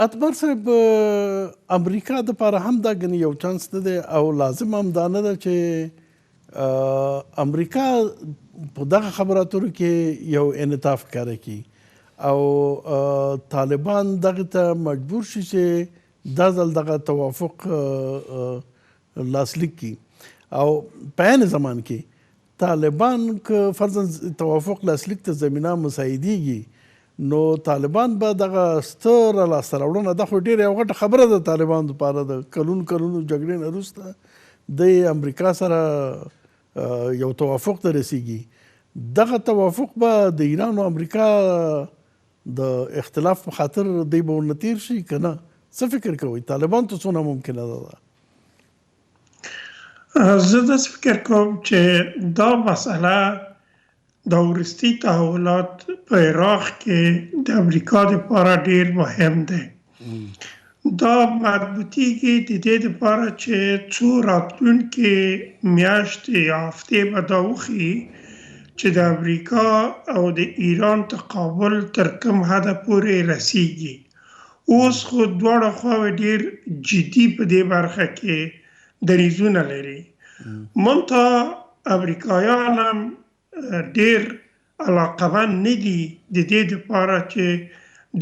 اتمر صاحب امریکا دپاره هم دا ګنې یو چانس نه دی او لازم هم دا نه ده چې امریکا په دغه خبرو اترو کې یو انعطاف ښکاره کړي او طالبان دغه ته مجبور شي چې دا ځل دغه توافق لاسلیک کړي او په عین زمان کې طالبان که فرضاً توافق لاسلیک ته زمینه مساعدېږي نو طالبان به دغه ستره لاسته راوړنه دا خو ډېره یو غټه خبره ده طالبانو دپاره د کلونو جګړې نه وروسته د امریکا سره یو توافق ته رسیږي. دغه توافق به د ایران او امریکا د اختلاف په خاطر دی به ورنه تېر شي که نه؟ څه فکر کوئ طالبان ته څونه ممکنه ده؟ زه داسې فکر کوم چې دا مسئله د وروستي تحولات په عراق کې د امریکا دپاره ډېر مهم دی. دا مربوطېږي د دې دپاره چې څو راتلونکې میاشتې یا هفتې به دا وښیي چې د امریکا او د ایران تقابل تر کوم حده پورې رسیږي. اوس خو دواړه خواوې ډېر جدي په دې برخه کې دریځونه لري. منتها امریکایان هم ډېر علاقمند نه دي د دې دپاره چې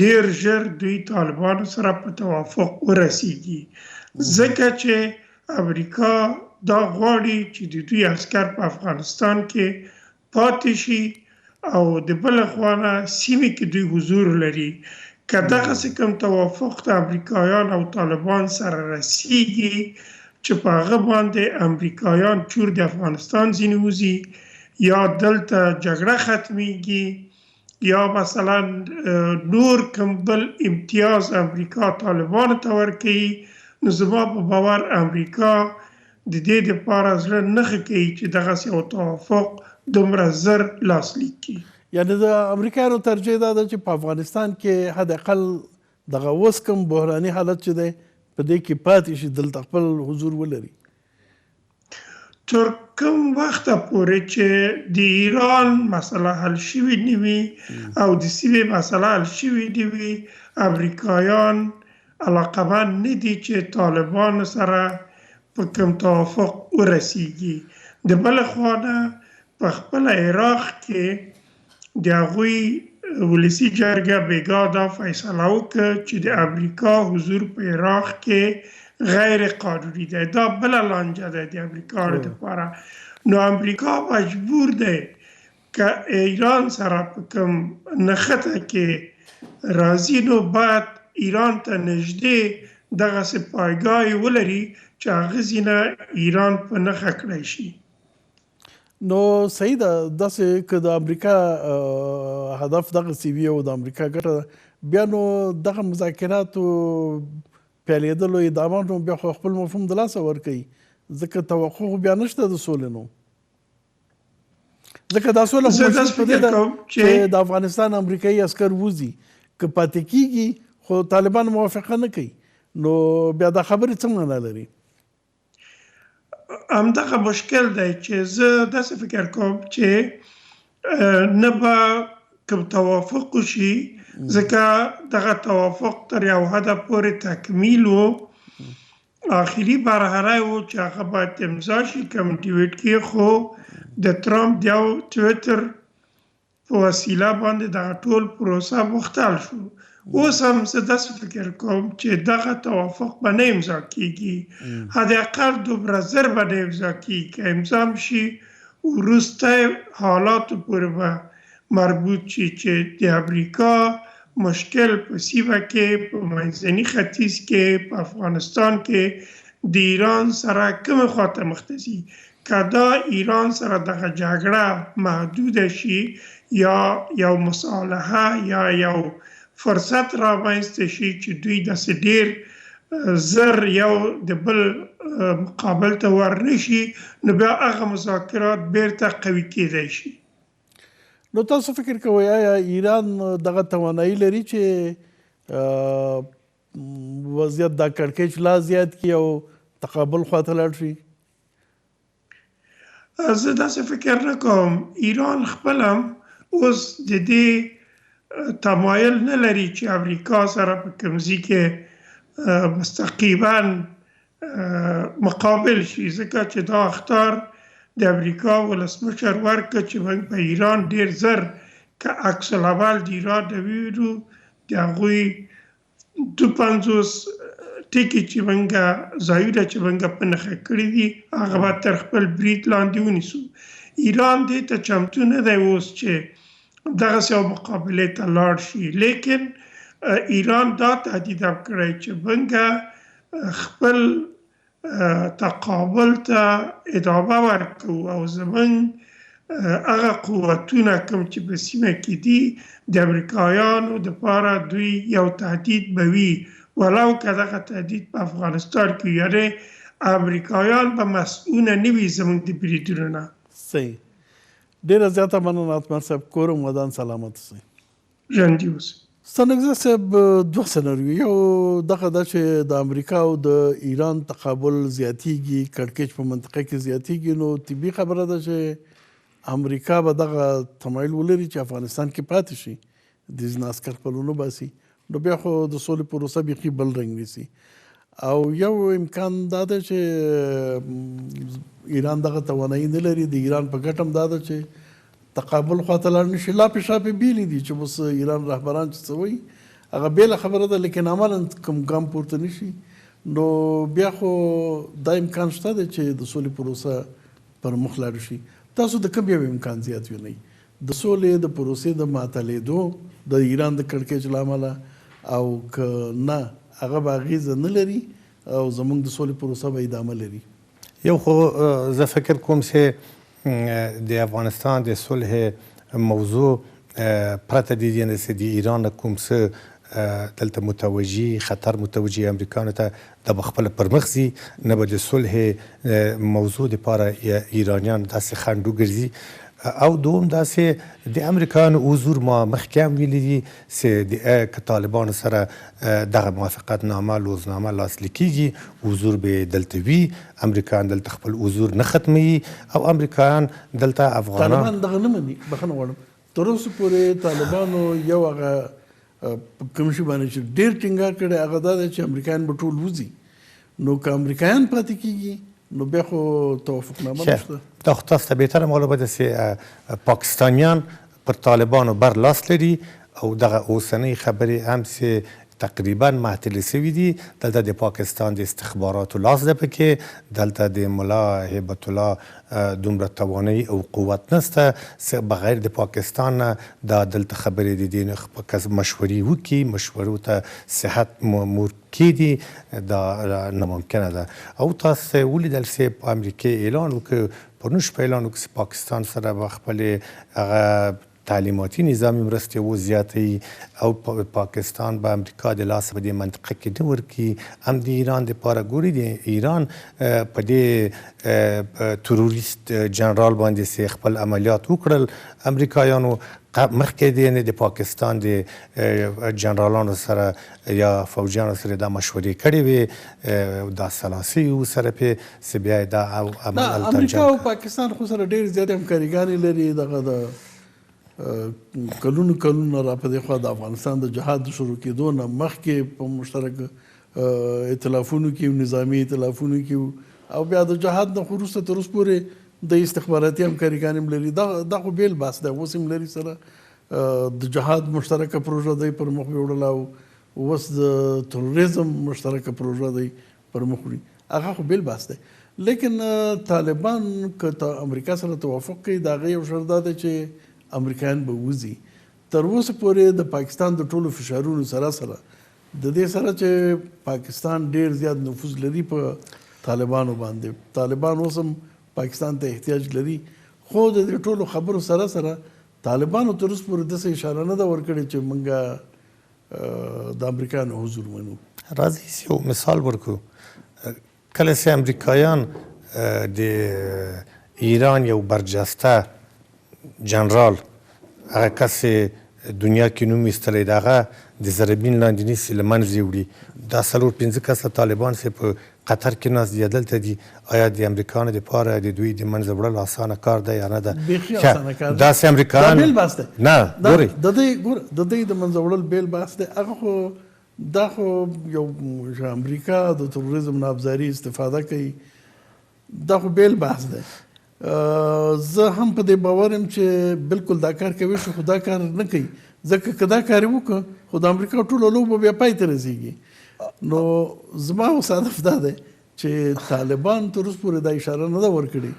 ډېر ژر دوی طالبانو سره په توافق ورسیږي، ځکه چې امریکا دا غواړي چې د دوی عسکر په افغانستان کې پاتې شي او د بله خوا نه سیمې کې دوی حضور لري. که دغسې کوم توافق د امریکایان او طالبان سره رسیږي چې په هغه باندې امریکایان چور د افغانستان ځینې وځي یا دلته جګړه ختمیږي یا مثلا نور کوم بل امتیاز امریکا طالبانو ته ورکوي، نو زما په باور امریکا د دې دپاره زړه نه ښه کوي چې دغسې یو توافق دومره زر لاسلیک کړي. یعنې د امریکایانو ترجیح دا ده چې په افغانستان کې حد اقل دغه اوس کوم بحراني حالت چې دی په دې کې پاتې شي، دلته خپل حضور ولري. تر کوم وخته پورې چې د ایران مسله حل شوې نه وي او د سیمې مسله حل شوې نه وي، امریکایان علاقمند نه دي چې طالبانو سره په کوم توافق ورسیږي. د بلې خوا نه په خپله عراق کې د هغوی ولسي جرګه بېګا دا فیصله وکړه چې د امریکا حضور په عراق کې غیر قانوني دی. دا بله لانجه ده د امریکایانو دپاره. نو امریکا مجبور دی که ایران سره په کوم نښته کې راځي نو باید ایران ته نږدې دغسې پایګاه ولري چې هغه ځینه ایران په نښه کړی شي. نو صحیح ده، داسې که د امریکا هدف دغسې وي او د امریکا ګټه بیا نو دغه مذاکراتو پیلېدلو ادامه بیا خو خپل مفهوم د لاسه ورکوي، ځکه توقع خو بیا نشته د سولې نو. ځکه دا سوله خو په دې ده چې د افغانستان امریکایي عسکر وځي، که پاتې کېږي خو طالبان موافقه نه کوي، نو بیا دا خبرې څه معنا لري؟ همدغه مشکل دی چې زه داسې فکر کوم چې نه به کوم توافق وشي، ځکه دغه توافق تر یو حده پورې تکمیل و، آخري مرحله و چې هغه باید امضا شي کوم ډیویډ کې، خو د ټرمپ د یو ټویټر په وسیله باندې دغه ټول پروسه مختل شو. اوس هم زه داسې فکر کوم چې دغه توافق به نه امضا کېږي، حداقل دومره زر به نه امضا کېږي. که امضا هم شي وروستی حالاتو پورې به مربوط شي چې د امریکا مشکل په سیمه کې، په منځني ختیځ کې، په افغانستان کې د ایران سره کومې خواته مخته ځي. که دا ایران سره دغه جګړه محدوده شي یا یو مصالحه یا یو فرصت رامنځته شي چې دوی داسې ډېر زر یو د بل مقابل ته ورنشي، نو بیا هغه مذاکرات بیرته قوي کېدی شي. نو تاسو فکر کوئ آیا ایران دغه توانایي لري چې وضعیت دا کړکېچ لا زیات کړي او تقابل خواته لاړ شي؟ زه داسې فکر نه کوم. ایران خپل هم اوس د دې تمایل نه لري چې امریکا سره په کوم ځای کې مستقیما مقابل شي، ځکه چې دا اخطار د امریکا ولسمشر ورکړه چې موږ په ایران ډیر زر که عکس العمل د ایران د وینو د هغوی 52 ټکي چې موږ ځایونه چې موږ په نښه کړي دي هغه به تر خپل برید لاندې ونیسو. ایران دې ته چمتو نه دی اوس چې دغسې یو مقابلې ته لاړ شي، لیکن ایران دا تهدید هم کړی چې موږ خپل تقابل ته ادامه ورکوو او زموږ هغه قوتونه کوم چې په سیمه کې دي د امریکایانو دپاره دوی یو تهدید به وي، ولو که دغه تهدید په افغانستان کې یعنې امریکایان به مسئوله نه وي زموږ د بریدونو نه. صحیح. ډېره زیاته مننه اتمر صاحب، کور او ودان سلامت اوسئ. ژوندي اوسئ. ستانکزی صاحب، دوه سناریو، یو دغه ده چې د امریکا او د ایران تقابل زیاتیږي، کړکېچ په منطقه کې زیاتیږي، نو طبیعي خبره ده چې امریکا به دغه تمایل ولري چې افغانستان کې پاتې شي، د ځینې عسکر خپل ونه باسي، نو بیا خو د سولې پروسه بیخي بل رنګ نیسي. او یو امکان دا ده چې ایران دغه توانایي نه لري، د ایران په ګټه هم دا ده چې تقابل خواته لاړ نشي. لاپې شاپې بیلې دي چې اوس ایران رهبران چې څه وایي هغه بیله خبره ده، لیکن عملا کوم ګام پورته نشي، نو بیا خو دا امکان شته دی چې د سولې پروسه پر مخ لاړ شي. تاسو د کوم یو امکان زیات وینئ؟ د سولې د پروسې د معطلېدو د ایران د کړکېچ له امله، او که نه هغه به اغېزه نه لري او زموږ د سولې پروسه به ادامه لري؟ یو خو زه فکر کوم چې د افغانستان د صلح موضوع پرته د دې نه چې د ایران کوم څه دلته متوجي خطر متوجي امریکانو ته د به خپله پر مخ ځي، نه به د صلح موضوع دپاره ایرانیان داسې خنډ وګرځي. او دوم داسې د امریکایانو حضور ما مخکې هم ویلي دي چې که طالبانو سره دغه موافقتنامه لوزنامه لاسلیک کېږي، حضور به دلته وي، امریکایان دلته خپل حضور نه ختموي او امریکایان دلته افغانان طالبان دغه نه مني. بخښنه غواړم، تر اوسه پورې طالبانو یو هغه کوم شي باندې چې ډېر ټینګار کړی هغه دا دی چې امریکایان به ټول وځي، نو که امریکایان پاتې کېږي نو بیا خو توافقنامه نشته. دا خو تاسو ته بهتره معلومه ده چې پاکستانیان پر طالبانو بر لاس لري او دغه اوسنۍ خبرې هم چې تقریبا معطلې شوي دي، دلته د پاکستان د استخباراتو لاس ده پکې، دلته د ملا هیبت الله دومره توانایي او قوت نسته چې بغیر د پاکستان نه دا دلته خبرې د دې مشورې وکړي، مشورو ته صحت مور کېدي، دا ناممکنه ده. او تاسو ولیدل چې په امریکا اعلان وکړ، پرون شپه اعلان وکړ چې پاکستان سره به خپلې هغه تعلیماتي نظامي مرستې وزیاتوي او پاکستان به امریکا د لاسه په دې منطقه کې نه ورکړي. هم د ایران دپاره ګوري، د ایران په دې تروریست جنرال باندې چې خپل عملیات وکړل امریکایانو، مخکې د پاکستان د جنرالانو سره یا فوجیانو سره دا مشورې کړې وې، دا سلاسي و سره پې چې بیا دا عمل امریکا او پاکستان خو سره ډېر زیاتې همکاریګانې لري. دغه د کلونو را په دې خوا د افغانستان د جهاد شروع کېدو نه مخکې په مشترک ائتلافونو کې نظامي ائتلافونو کې او بیا د جهاد نه وروسته تر اوسه پورې د استخباراتي همکاریګانې هم لري. دا خو بیل بحث دی، اوس هم لري سره د جهاد مشترکه پروژه دی پر مخ وړل او اوس د تروریزم مشترکه پروژه دی پر مخ وړي، هغه خو بیل بحث دی. لیکن طالبان که امریکا سره توافق کوي، د هغې یو شرط دا دی چې امریکایان به وځي. تر اوسه پورې د پاکستان د ټولو فشارونو سره د دې سره چې پاکستان ډېر زیات نفوذ لري په طالبانو باندې، طالبان اوس هم پاکستان ته احتیاج لري، خو د دې ټولو خبرو سره طالبانو تر اوسه پورې داسې اشاره نه ده ورکړې چې موږ د امریکایانو حضور منو. راځئ یو مثال ورکړو. کله چې امریکایان د ایران یو برجسته جنرال، هغه کس دنیا کې نوم ایستلی د هغه د ضربین لاندې نیسي، له منځه یې وړي، دا 4-5 کسه طالبان چې په قطر کې ناست دي یا دلته دي آیا د امریکایانو دپاره د دوی د منځه وړل اسانه کار دی یا نه ده؟ بیخي اسانه کار دی. داسې امریکایان دا بیل بحث دی. نه ګورئ د دې د منځه وړل بیل بحث دی. هغه خو دا خو یو امریکا د تروریزم نه ابزاري استفاده کوي، دا خو بیل بحث دی. زه هم په دې باور یم چې بالکل دا کار کوي شو، خو دا کار نه کوي، ځکه که دا کار یې وکړه خو د امریکا ټوله لوبه بیا پای ته رسېږي. نو زما اوس هدف دا دی چې طالبان تر اوسه پورې دا اشاره نه ده ورکړې.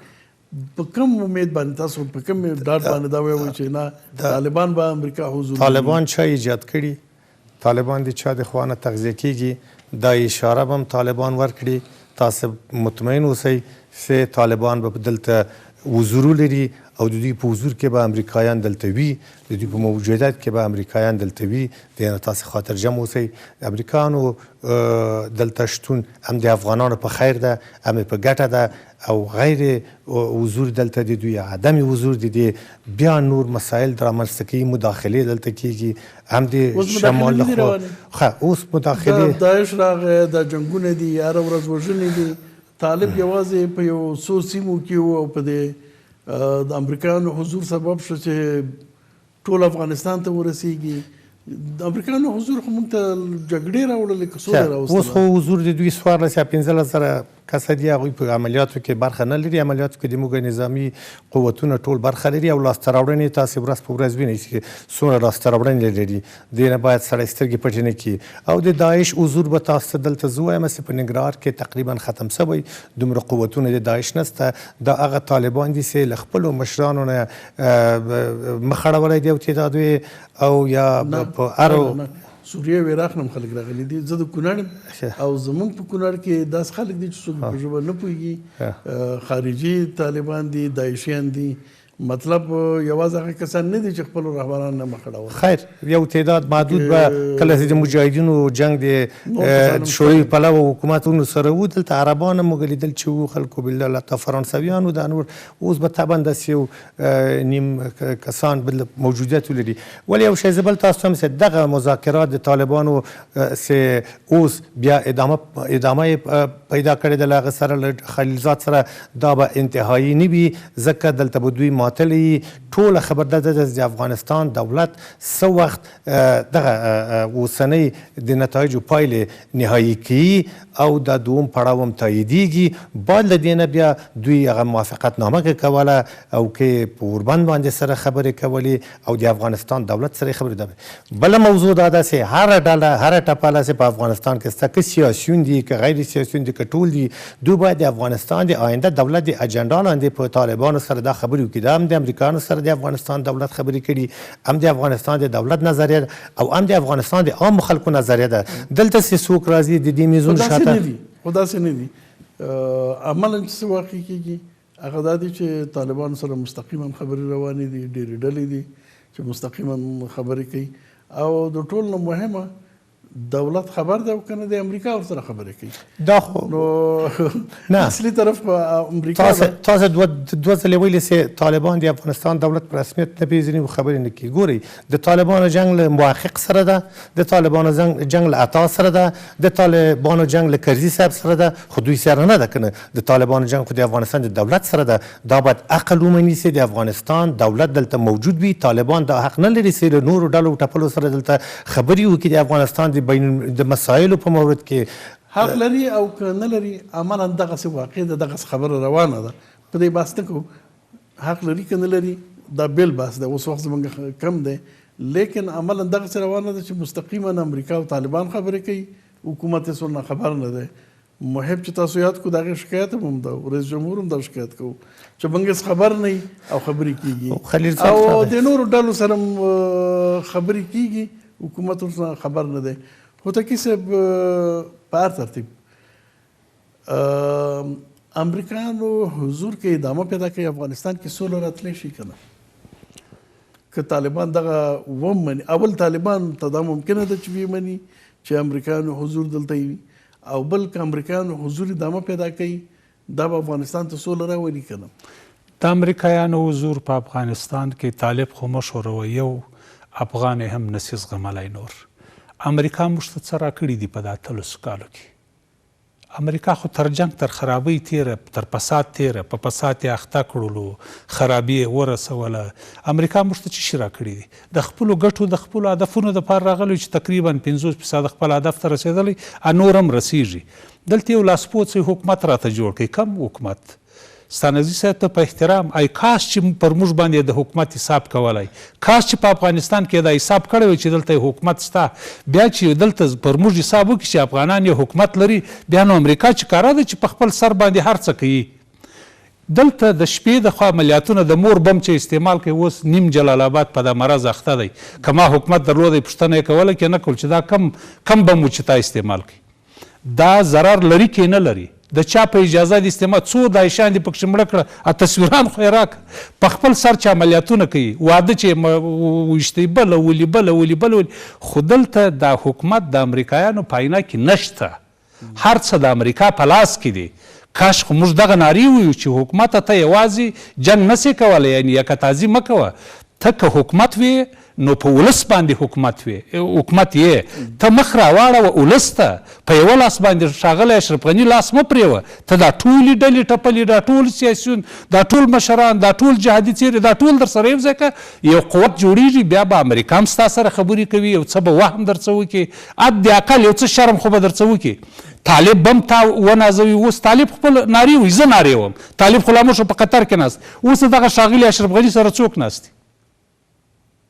په کوم امید باندې تاسو په کوم ډاډ باندې دا وایئ چې نه طالبان به امریکا حضور طالبان چا ایجاد کړي؟ طالبان د چا د خوا نه تغذیه کېږي؟ دا اشاره به هم طالبان ورکړي. تاسو مطمئن اوسئ چې طالبان به دلته حضور ولري او د دوی په حضور کې به امریکایان دلته وي، د دوی په موجودیت کې به امریکایان دلته وي. د تاسو خاطر جمع اوسئ. د امریکایانو دلته شتون هم د افغانانو په خیر ده، هم په ګټه ده، او غیر حضور دلته د دوی عدم حضور د دې بیا نور مسایل رامنځته کوي. مداخلې دلته کیږي، هم د شمال لخوا اوس مداخلې داعش راغی، دا جنګونه دي، هره ورځ وژنې دي. طالب یوازې په یو څو سیمو کې و او په دې د امریکایانو حضور سبب شو چې ټول افغانستان ته ورسیږي. د امریکایانو حضور خو موږ ته جګړې راوړلې که سوله راوستله. اوس خو حضور د دوی 14,000 کسه دي، هغوی په عملیاتو کې برخه نه لري. عملیاتو کې د موږ نظامي قوتونه ټول برخه لري او لاسته راوړنې تاسې ورځ په ورځ وینئ چې څومره لاسته راوړنې لري. دې نه باید سړی سترګې پټې نه کړي. او د داعش حضور به تاسو ته دلته زه وایم چې په ننګرهار کې تقریبا ختم شوی. دومره قوتونه د داعش نشته. دا هغه طالبان دي چې له خپلو مشرانو نه مخ اړولی دی او تعداد او یا په هرو سوریه او عراق نه خلک راغلي دي. زه د کونړ او زمونږ په کونړ کې داس خلک دي چې څوک په ژبه نه پوهېږي، خارجي طالبان دي، داعشیان دي. مطلب یوازې هغه کسان نه دي چې خپلو رهبران نه مخ اړول. خیر یو تعداد محدود به کله چې د مجاهدینو جنګ د شوروي پلوه حکومتونو سره و، دلته عربان هم موږ لیدل چې وو، خلکو بالله حتی فرانسویانو دا نور. اوس به طبعا داسې یو نیم کسان موجودیت ولري. ولې یو شی زه بل تاسو هم چې دغه مذاکرات د طالبانو چې اوس بیا ادامه پیدا کړې ده له هغه سره له خلیلزاد سره، دا به انتهایی نه وي ځکه دلته به دوی ماتلی. ټوله خبردار ده چې افغانستان دولت څه وخت دغه اوسنۍ د نتایجو پایلې نهایي کوي او دا دوم پړاو هم تاییدیږي. باید له دې نه بیا دوی هغه موافقتنامه کوله او کې په اوربند باندې سره خبرې کولې او د افغانستان دولت سره خبرې ده. بله موضوع دا ده چې هره ډله هره ټپله چې په افغانستان کې شته، که سیاسیون دي که غیر سیاسیون دي که ټول دي، دوی باید د افغانستان د آینده دولت د اجنډا لاندې په طالبانو سره دا خبرې وکړي. دا هم د امریکایانو سره د افغانستان دولت خبرې کړي، هم د افغانستان د دولت نظریه او هم د افغانستان د عام خلکو نظریه ده. دلته چې څوک راځي د دې میزون شاته خو داسې نه دي. عملاً چې څه واقع کېږي هغه دا دي چې طالبان سره مستقیما خبرې روانې دي، ډېرې ډلې دي چې مستقیما خبرې کوي. او د ټول نه مهمه دولت خبر ده او کنه د امریکا ور سره خبرې کوي. دا خو نو نه اصلي طرف په امریکا تاسو دوه ځلې ویلي چې طالبان د افغانستان دولت په رسمیت نه پیژني او خبرې نه کوي. ګورئ د طالبانو جنگ له محقق سره ده، د طالبانو جنگ له عطا سره ده، د طالبانو جنگ له کرزي صاحب سره ده، خو دوی سره نه ده کنه. د طالبانو جنگ خو د افغانستان د دولت سره ده. دا باید عقل ومني چې د افغانستان دولت دلته موجود وي. طالبان دا حق نه لري چې له نورو ډلو ټپلو سره دلته خبرې وکړي. د افغانستان د مسایلو په مورد کې حق لري او که نه لري. عملاً دغسې واقع ده، دغسې خبره روانه ده. په دې بحث نه کوو حق لري که نه لري، دا بیل بحث ده. اوس وخت زموږ کم دی، لیکن عملاً دغسې روانه ده چې مستقیما امریکا او طالبان خبرې کوي، حکومت یې څومره خبر نه دی. محب چې تاسو یاد کو دغه شکایت هم ده، رئیس جمهور هم دا شکایت کوو چې موږ خبر نه او خبرې کېږي او د نورو ډلو سره خبرې کېږي، حکومت ورسره خبر نه دی. هوتکی صاحب په هر ترتیب امریکایانو حضور کې ادامه پیدا کوي. افغانستان کې سوله راتلی شي که نه؟ که طالبان دغه ومني، اول طالبان ته دا ممکنه ده چې ومني چې امریکایانو حضور دلته وي، او بل که امریکایانو حضور ادامه پیدا کوي دا به افغانستان ته سوله راولي که نه؟ د امریکایانو حضور په افغانستان کې طالب خو مشهوره یو افغان هم نسي زغملی. نور امریکا موږ ته څه راکړي دي په دا 13 کالو کې؟ امریکا خو تر جنگ تر خرابۍ تیره تر فساد تیره په فساد یې اخته کړلو خرابي یې ورسوله امریکا موږ ته څه شي راکړي دي د خپلو ګټو د خپلو هدفونو دپاره راغلی چې تقریبا 50% خپل هدف ته رسېدلی نور هم رسیږي دلته یو لاسپوڅی حکومت راته جوړ کړي کم حکومت ستانزي صاحب ته په احترام ای کاش چې پر موږ باندې د حکومت حساب کولی کاش چې په افغانستان کې دا حساب کړی وی چې دلته حکومت ستا بیا چې دلته پر موږ حساب وکړي چې افغانان یو حکومت لري بیا نو امریکا چې کاره ده چې په خپل سر باندې هر څه کوي دلته د شپې د خوا عملیاتونه د مور بم چې استعمال کوي اوس نیم جلال آباد په دا مرض اخته دی که ما حکومت درلودی پوښتنه یې کوله کې نه کول چې دا کم بم و چې تا استعمال کوي دا ضرر لري کې نه لري د چا په اجازه د استعمال څو دایشان دې پکښې مړه کړه تصویران خو یې راکړه په خپل سر چې عملیاتونه کوي واده چې ویشتی بله ولي خو دلته دا حکومت د امریکایانو په عینه کې نشته هر څه د امریکا په لاس کې دی کاش خو موږ دغه نارې ویو چې حکومت ته یوازې جنګ نسې کولی یعنې یکتازي مه کوه ته که حکومت وې نو په ولس باندې حکومت یې ته مخ راواړوه ولس ته په یوه لاس باندې ښاغلی اشرف غني لاس مه پرېوه ته دا ټولې ډلې ټپلې دا ټول سیاسیون دا ټول مشران دا ټول جهادي څیرې دا ټول در سره یو ځای که یو قوت جوړېږي بیا به امریکا هم ستا سره خبرې کوي یو څه به وهم در څه وکړي اد اقل یو څه شرم خو به در څه وکړي طالب بم تا ونازوي اوس طالب خپل نارې وي زه نارې وم طالب خو لا موږ په قطر کې ناست اوس دغه ښاغلي اشرف غني سره څوک ناست دي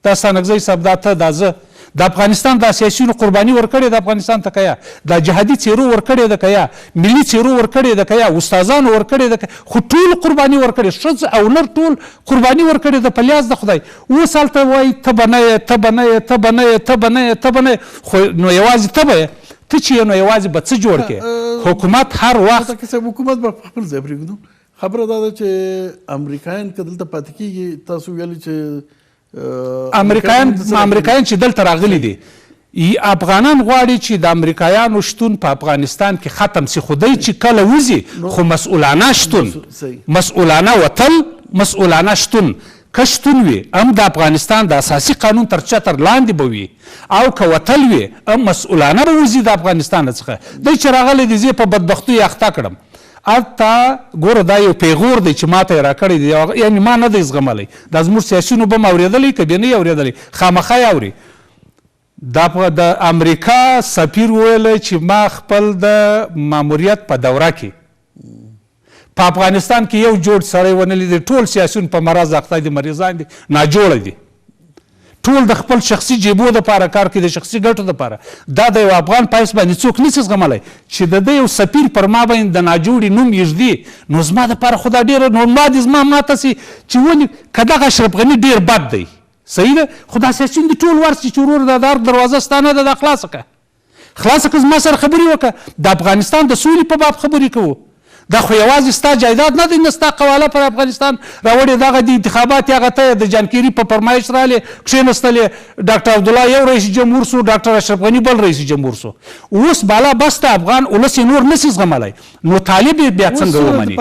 دا ستانکزی صاحب دا ته دا زه د افغانستان دا سیاسیونو قرباني ورکړې د افغانستان ته که یا دا جهادي څیرو ورکړې ده که یا ملي څیرو ورکړې ده که یا استادانو ورکړې ده خو ټول قرباني ورکړې ښځه او نر ټول قرباني ورکړې ده په لیاز د خدای اوس هلته وایي ته به نه یې خو نو یوازې ته به یې ته چې نو یوازې به څه جوړ کړې حکومت هر وخت حکومت به په خپل ځای پرېږدو خبره دا ده چې امریکایان که دلته پاتې کېږي تاسو ویلي چې امریکایان چې دلته راغلي دي افغانان غواړي چې د امریکایانو شتون په افغانستان کې ختم سي خو دی چې کله وځي خو مسؤلانه شتون مسؤلانه وتل مسؤلانه شتون که شتون وي هم د افغانستان د اساسي قانون تر چتر لاندې به وي او که وتل وي هم مسؤلانه به وځي د افغانستان څخه دی چې راغلی دی زه په بدبختیو یې اخته کړم الته ګوره دا یو پیغور دی چې ما ته یې راکړی دی یعنې ما نه دی زغملی دا زموږ سیاسیونو به م اورېدلی که بیا نه یې اورېدلی خامخا یې اوري دا د امریکا سفیر وویلی چې ما خپل د ماموریت په دوره کې په افغانستان کې یو جوړ سړی ونه لیدی ټول سیاسیون په مرض اخته دي مریضان دي ناجوړه دي ټول د خپل شخصي جیبو دپاره کار کوي د شخصي ګټو دپاره دا د یو افغان پایس باندې څوک نشي زغملی چې د ده یو سفیر پر ما باندې د ناجوړي نوم یږدي نو زما دپاره خو دا ډېره نو ما دې زما ماته سي چې ولې که دغه اشرف غني ډېر بد دی صحیح ده خو دا سیاسیون دي ټول ورسي چې ورور د دار دروازه ستا نه ده دا خلاصه که زما سره خبرې وکړه د افغانستان د سولې په باب خبرې کوو دا خو یوازې ستا جایداد نه دی نه ستا قواله پر افغانستان راوړې دغه د انتخابات هغه ته د جانکیري په فرمایش رالې کښېنستلې ډاکټر عبدالله یو رئیس جمهور سو ډاکټر اشرف غني بل رئیس جمهور سو اوس بالا بس د افغان ولس یې نور نسي زغملی نو طالب یې بیا څنګه ومني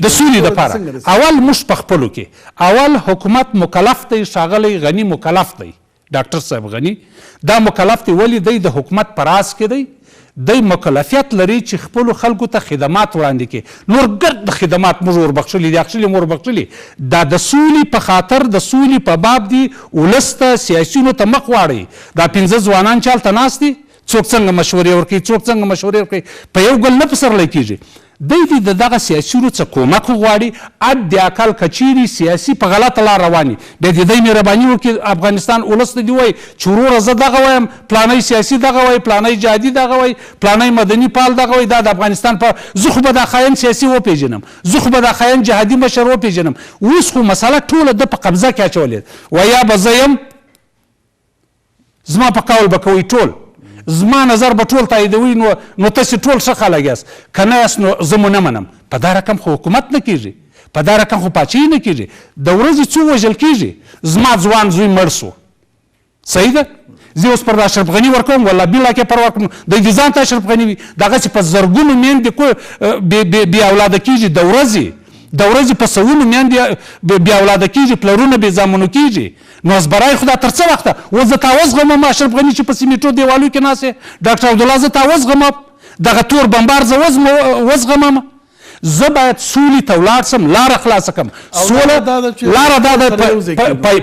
د سولې دپاره اول موږ په خپلو کې اول حکومت مکلف دی ښاغلی غني مکلف دی ډاکټر صاحب غني دا مکلف دی ولې دی د حکومت په راس کې دی دی مکلفیت لري چې خپلو خلکو ته خدمات وړاندې کړي نور ګرد خدمات موږ وربخښلي دي اخښلي مو وربخښلي دا د سولې په خاطر د سولې په باب دي ولس ته سیاسیونو ته مخ واړوي دا 15 ځوانان چې هلته ناست دي څوک څنګه مشورې ورکوي څوک څنګه مشورې ورکوي په یو ګل نه پسرلی کېږي دی د دغه سیاسیونو څه کومک غواړي اد د عقل که چیرې سیاسي په غلطه لار روان وي بیا د دی مهرباني وکړي افغانستان ولس ته دې وایي چې وروره زه دغه وایم پلانی سیاسي دغه وایي پلانی جهادي دغه وایي پلانی مدني پال دغه وایي دا د افغانستان په زه خو به دا خاین سیاسي وپېژنم زه خو به دا خاین جهادي مشر وپېژنم اوس خو مسله ټوله ده په قبضه کې اچولې و یا به زه یم زما په قول به کوئ ټول زما نظر به ټول تاییدوي نو تاسې ټول ښه خلک یاست که نه یاست نو زه مو نه منم په دا رقم خو حکومت نه کېږي په دا رقم خو پاچاهي نه کېږي د ورځې څو وژل کېږي زما ځوان زوی مړ سو صحیح ده زه اوس پر د اشرف غني ورکوم والله بلا کې پر ورکوم د دې ځان ته اشرف غني وي دغسې په زرګونو میندې بې اولاده کېږي د ورځې په سوونو میندې بې اولاده کېږي پلرونه بې زامنو کېږي نو ازبرای خو دا تر څه وخته اوس زه تا وزغمم اشرف غني چې په سیمېټو دیوالو کې ناست ډاکټر عبدالله زه تا وزغمم دغه تور بمبار زه وزغمم زه باید سولې ته ولاړ سم لاره خلاصه کړم سوله لاره دا ده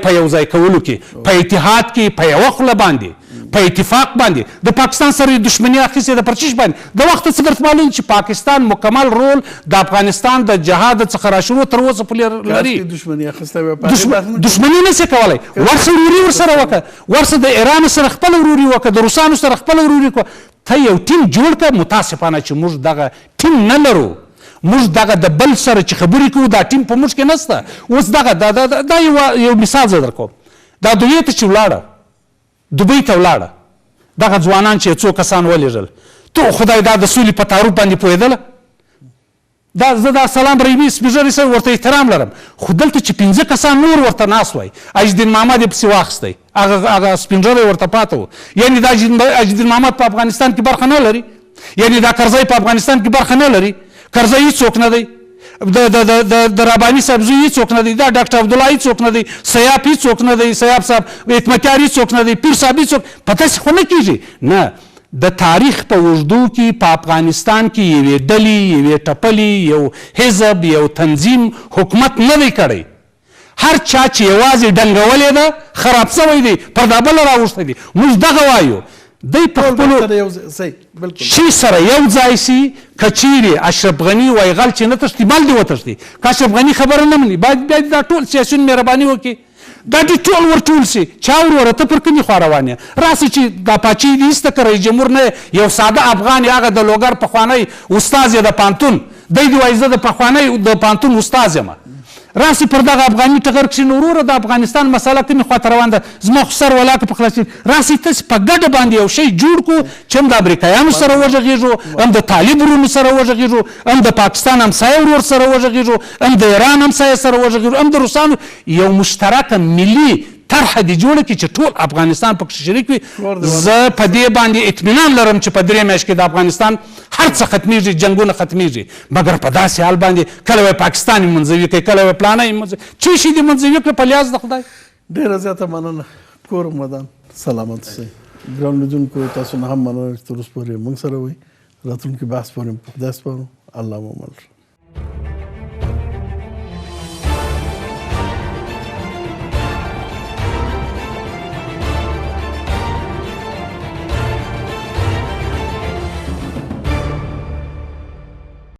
په یو ځای کولو کې په اتحاد کې په یوه خوله باندې په اتفاق باندې د پاکستان سره دشمني اخیستې ده پر چیش باندې د وخته څه درته معلوم چې پاکستان مکمل رول د افغانستان د جهاد څخه راشروع تر اوسه پورې لري دشمني نشي کولی ورسه وروري ورسره وکړه ورسه د ایران سره خپله وروري وکړه د روسانو سره خپله وروري وکړه ته یو ټیم جوړ کړه متاسفانه چې موږ دغه ټیم نه لرو موږ دغه د بل سره چې خبرې کوو دا ټیم په موږ کې نشته اوس دغه دا یو مثال زه در کوم دا دوی ته چې ولاړه دوبۍ ته ولاړه دغه ځوانان چې څو کسان ولیږل تو خدای دا د سولې په تعارف باندې پوهېدله دا زه دا سلام رحیمي سپېژري صاحب ورته احترام لرم خو دلته چې 15 کسان نور ورته ناست وای اجدین محمد یې پسې واخیستی هغه سپینږیری ورته پاته و یعنې دا اجدین محمد په افغانستان کې برخه نه لري یعنې دا کرزی په افغانستان کې برخه نه لري کرزی هېڅوک نه دی د رباني صاحب زوی هېڅوک نه دی دا ډاکټر عبدالله هېڅوک نه دی سیاف هېڅوک نه دی سیاف صاحب حکمتیار هېڅوک نه دی پیر صاحب هېڅوک په داسې خو نه کېږي نه د تاریخ په اوږدو کې په افغانستان کې یوې ډلې یوې ټپلې یو حزب یو تنظیم حکومت نه دی کړی هر چا چې یوازې ډنګولې ده خراب شوی دی پر دا بله راوښتی دی موږ دغه وایو دی په خپلو شي سره یو ځای سي که چیرې اشرف غني وایي غل چې نه تښتي بل دې وتښتي که اشرف غني خبره نه مني باید بیا دا ټول سیاسیون مهرباني وکړي دا دې ټول ورټول سي چا وروره ته پر کومې خوا روان یې راسه چې دا پاچي دې ایسته که رئیس جمهور نه یو ساده افغان هغه د لوګر پخوانی استاذ یې د پانتون دی دې وایي زه د پخوانی د پانتون استاذ یم راسي پر دغه افغاني ټغر کښې نو وروره د افغانستان مسله کومې خواته روان ده زما خو سر ولاکه په خلاص راسي تاسې په ګډه باندې یو شی جوړ کړو چې هم د امریکایانو سره وغږېږو هم د طالب ورونو سره وغږېږو هم د پاکستان همسایه ورور سره وغږېږو هم د ایران همسایه سره وغږېږو هم د روسانو یو مشترکه ملي طرحه دې جوړه کړي چې ټول افغانستان پکې شریک وي زه په دې باندې اطمینان لرم چې په 3 میاشت کې د افغانستان هر څه ختمیږي جنګونه ختمیږي مګر په داسې حال باندې کله وایي پاکستان یې منځوي کوي کله وایي پلانه یې منځوي څه شي دې منځوي کړه په لیاز د خدای ډېره زیاته مننه کور مدان سلامت اوسئ ګران لیدونکو تاسو نه هم مننه چې تر اوسه پورې موږ سره وئ راتلونکي بحث پورې په خدای سپارو الله مو مل